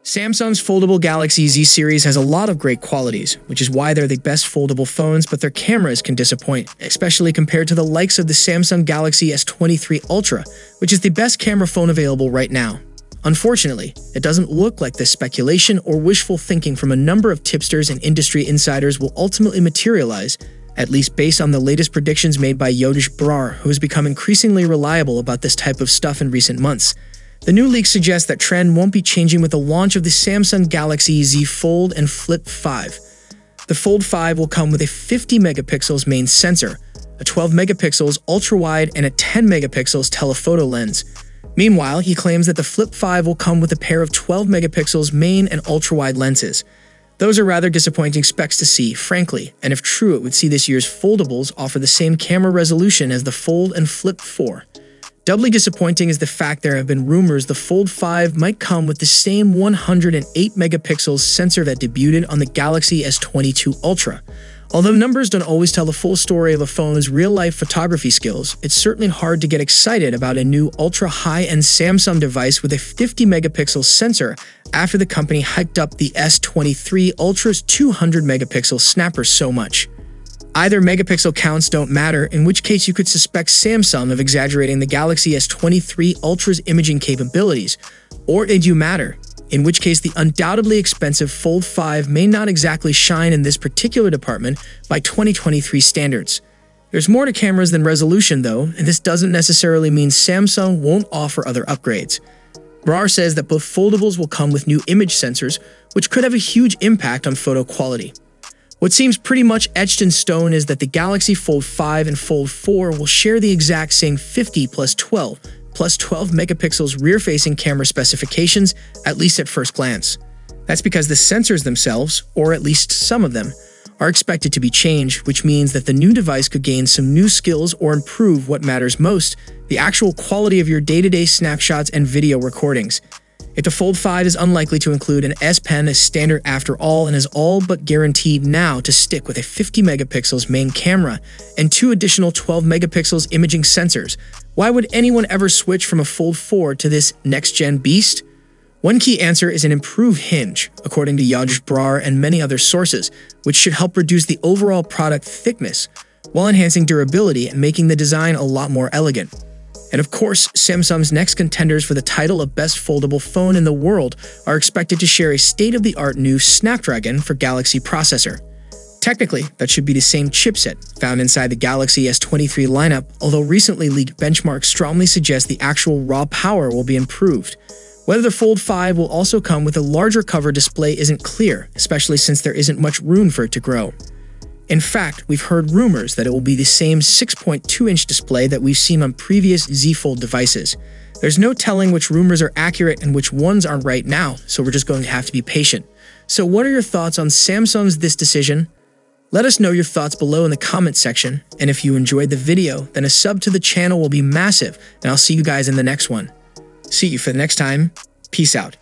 Samsung's foldable Galaxy Z series has a lot of great qualities, which is why they're the best foldable phones, but their cameras can disappoint, especially compared to the likes of the Samsung Galaxy S23 Ultra, which is the best camera phone available right now. Unfortunately, it doesn't look like this speculation or wishful thinking from a number of tipsters and industry insiders will ultimately materialize, at least based on the latest predictions made by Yogesh Brar, who has become increasingly reliable about this type of stuff in recent months. The new leaks suggest that trend won't be changing with the launch of the Samsung Galaxy Z Fold and Flip 5. The Fold 5 will come with a 50 megapixels main sensor, a 12 megapixels ultra-wide, and a 10 megapixels telephoto lens. Meanwhile, he claims that the Flip 5 will come with a pair of 12 megapixels main and ultra-wide lenses. Those are rather disappointing specs to see, frankly, and if true, it would see this year's foldables offer the same camera resolution as the Fold and Flip 4. Doubly disappointing is the fact there have been rumors the Fold 5 might come with the same 108 megapixels sensor that debuted on the Galaxy S22 Ultra. Although numbers don't always tell the full story of a phone's real-life photography skills, it's certainly hard to get excited about a new ultra-high-end Samsung device with a 50 megapixel sensor after the company hyped up the S23 Ultra's 200 megapixel snapper so much. Either megapixel counts don't matter, in which case you could suspect Samsung of exaggerating the Galaxy S23 Ultra's imaging capabilities, or they do matter, in which case the undoubtedly expensive Fold 5 may not exactly shine in this particular department by 2023 standards. There's more to cameras than resolution though, and this doesn't necessarily mean Samsung won't offer other upgrades. Brar says that both foldables will come with new image sensors, which could have a huge impact on photo quality. What seems pretty much etched in stone is that the Galaxy Fold 5 and Fold 4 will share the exact same 50 plus 12 megapixels rear-facing camera specifications, at least at first glance. That's because the sensors themselves, or at least some of them, are expected to be changed, which means that the new device could gain some new skills or improve what matters most, the actual quality of your day-to-day snapshots and video recordings. If the Fold 5 is unlikely to include an S Pen as standard after all and is all but guaranteed now to stick with a 50 megapixels main camera and 2 additional 12 megapixels imaging sensors, why would anyone ever switch from a Fold 4 to this next-gen beast? One key answer is an improved hinge, according to Yogesh Brar and many other sources, which should help reduce the overall product thickness while enhancing durability and making the design a lot more elegant. And of course, Samsung's next contenders for the title of best foldable phone in the world are expected to share a state-of-the-art new Snapdragon for Galaxy processor. Technically, that should be the same chipset found inside the Galaxy S23 lineup, although recently leaked benchmarks strongly suggest the actual raw power will be improved. Whether the Fold 5 will also come with a larger cover display isn't clear, especially since there isn't much room for it to grow. In fact, we've heard rumors that it will be the same 6.2-inch display that we've seen on previous Z Fold devices. There's no telling which rumors are accurate and which ones aren't right now, so we're just going to have to be patient. So what are your thoughts on Samsung's this decision? Let us know your thoughts below in the comment section, and if you enjoyed the video, then a sub to the channel will be massive, and I'll see you guys in the next one. See you for the next time. Peace out.